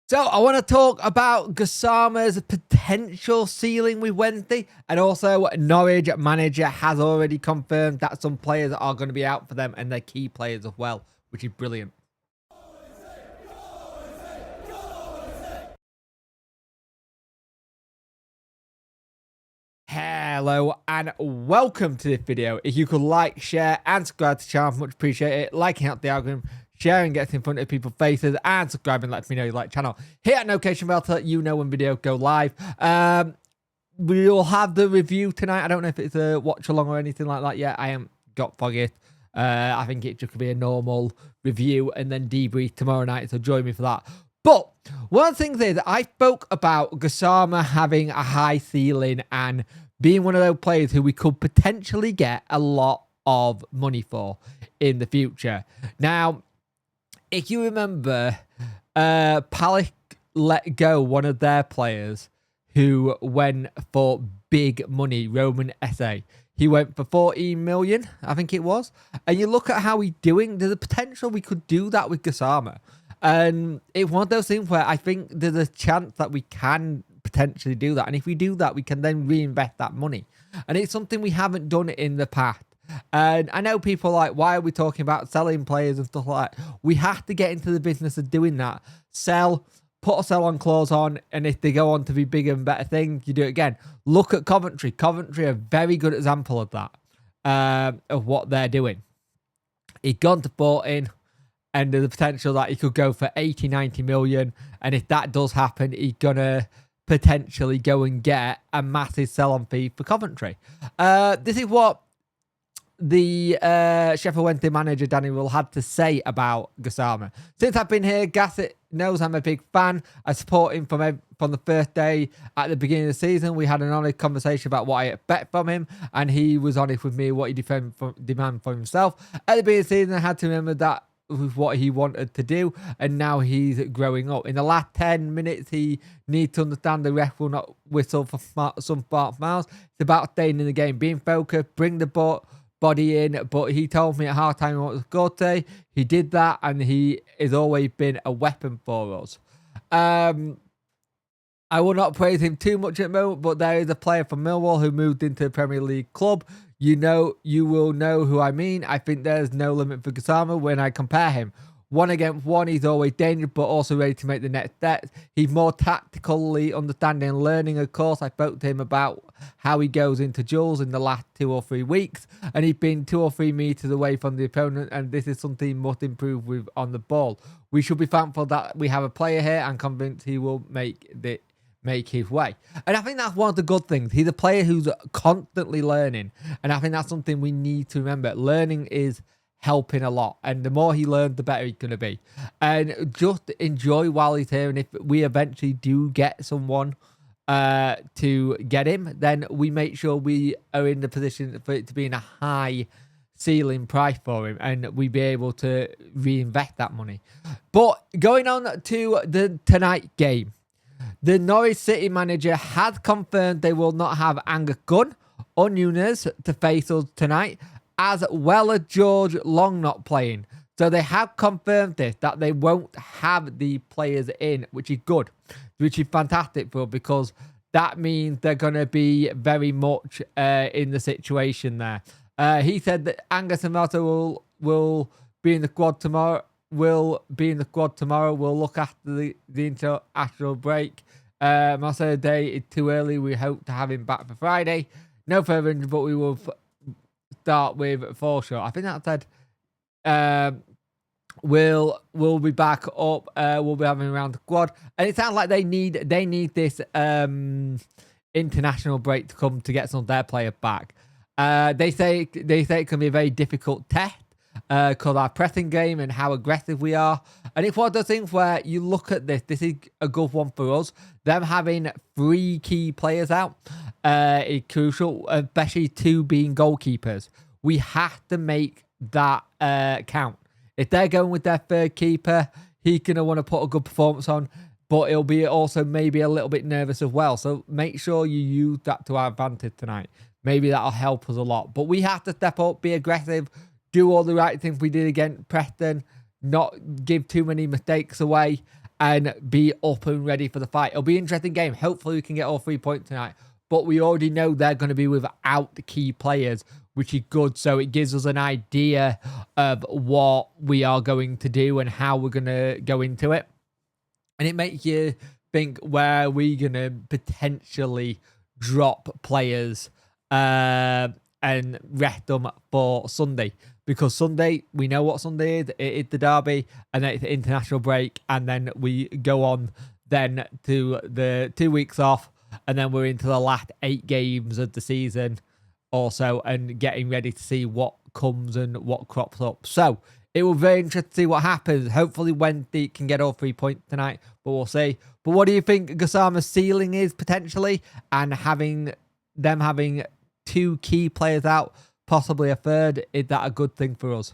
So I want to talk about Gassama's potential ceiling with Wednesday, and also Norwich manager has already confirmed that some players are going to be out for them, and they're key players as well, which is brilliant. Hello and welcome to this video. If you could like, share and subscribe to the channel, much appreciate it. Liking out the algorithm, sharing gets in front of people's faces, and subscribing lets me know you like the channel. Hit that notification bell to let you know when videos go live. We'll have the review tonight. I don't know if it's a watch along or anything like that yet. I haven't got forget. I think it just could be a normal review and then debrief tomorrow night, so join me for that. But one of the things is I spoke about Gassama having a high ceiling and being one of those players who we could potentially get a lot of money for in the future. Now, if you remember, Palace let go one of their players who went for big money, Roman SA. He went for 14 million, I think it was. And you look at how he's doing, there's a potential we could do that with Gassama. And it's one of those things where I think there's a chance that we can potentially do that. And if we do that, we can then reinvest that money. And it's something we haven't done in the past. And I know people are like, why are we talking about selling players and stuff like that? We have to get into the business of doing that. Sell, put a sell-on clause on, and if they go on to be bigger and better things, you do it again. Look at Coventry. Coventry are a very good example of that, of what they're doing. He's gone to 14, and there's a potential that he could go for 80, 90 million. And if that does happen, he's going to potentially go and get a massive sell-on fee for Coventry. This is what the Sheffield Wednesday manager Danny Will had to say about Gassama. Since I've been here, Gassett knows I'm a big fan. I support him from the first day at the beginning of the season. We had an honest conversation about what I expect from him, and he was honest with me what he demanded for himself. At the beginning of the season, I had to remember that was what he wanted to do, and now he's growing up. In the last 10 minutes, he needs to understand the ref will not whistle for some fouls. It's about staying in the game, being focused, bring the body in. But he told me at halftime he wanted to score today. He did that, and he has always been a weapon for us. I will not praise him too much at the moment, but there is a player from Millwall who moved into the Premier League club. You will know who I mean. I think there's no limit for Gassama when I compare him. 1 against 1, he's always dangerous, but also ready to make the next step. He's more tactically understanding and learning, of course. I spoke to him about how he goes into duels in the last 2 or 3 weeks, and he's been 2 or 3 meters away from the opponent, and this is something he must improve with on the ball. We should be thankful that we have a player here and convinced he will make his way. And I think that's one of the good things. He's a player who's constantly learning, and I think that's something we need to remember. Learning is helping a lot, and the more he learns, the better he's going to be. And just enjoy while he's here, and if we eventually do get someone to get him, then we make sure we are in the position for it to be in a high ceiling price for him, and we be able to reinvest that money. But going on to the tonight game, the Norwich City manager has confirmed they will not have Angus Gunn or Nunes to face us tonight, as well as George Long not playing. So they have confirmed this, that they won't have the players in, which is good, which is fantastic for, because that means they're going to be very much in the situation there. He said that Angus and Marta will be in the squad tomorrow. We'll look after the international break. Marcelo Day is too early. We hope to have him back for Friday. No further injury, but we will start with Forshaw. I think that said we'll be back up. We'll be having around the squad, and it sounds like they need this international break to come to get some of their players back. They say it can be a very difficult test. Because our pressing game and how aggressive we are. And it's one of those things where you look at this is a good one for us. Them having 3 key players out is crucial, especially 2 being goalkeepers. We have to make that count. If they're going with their 3rd keeper, he's going to want to put a good performance on, but he'll be also maybe a little bit nervous as well. So make sure you use that to our advantage tonight. Maybe that'll help us a lot. But we have to step up, be aggressive, do all the right things we did against Preston, not give too many mistakes away, and be up and ready for the fight. It'll be an interesting game. Hopefully we can get all 3 points tonight. But we already know they're going to be without the key players, which is good. So it gives us an idea of what we are going to do and how we're going to go into it. And it makes you think, where are we going to potentially drop players and rest them for Sunday? Because Sunday, we know what Sunday is. It is the derby, and then it's the international break. And then we go on then to the 2 weeks off. And then we're into the last 8 games of the season also, and getting ready to see what comes and what crops up. So it will be very interesting to see what happens. Hopefully Wednesday can get all 3 points tonight, but we'll see. But what do you think Gassama's ceiling is potentially? And having 2 key players out, possibly a third, is that a good thing for us?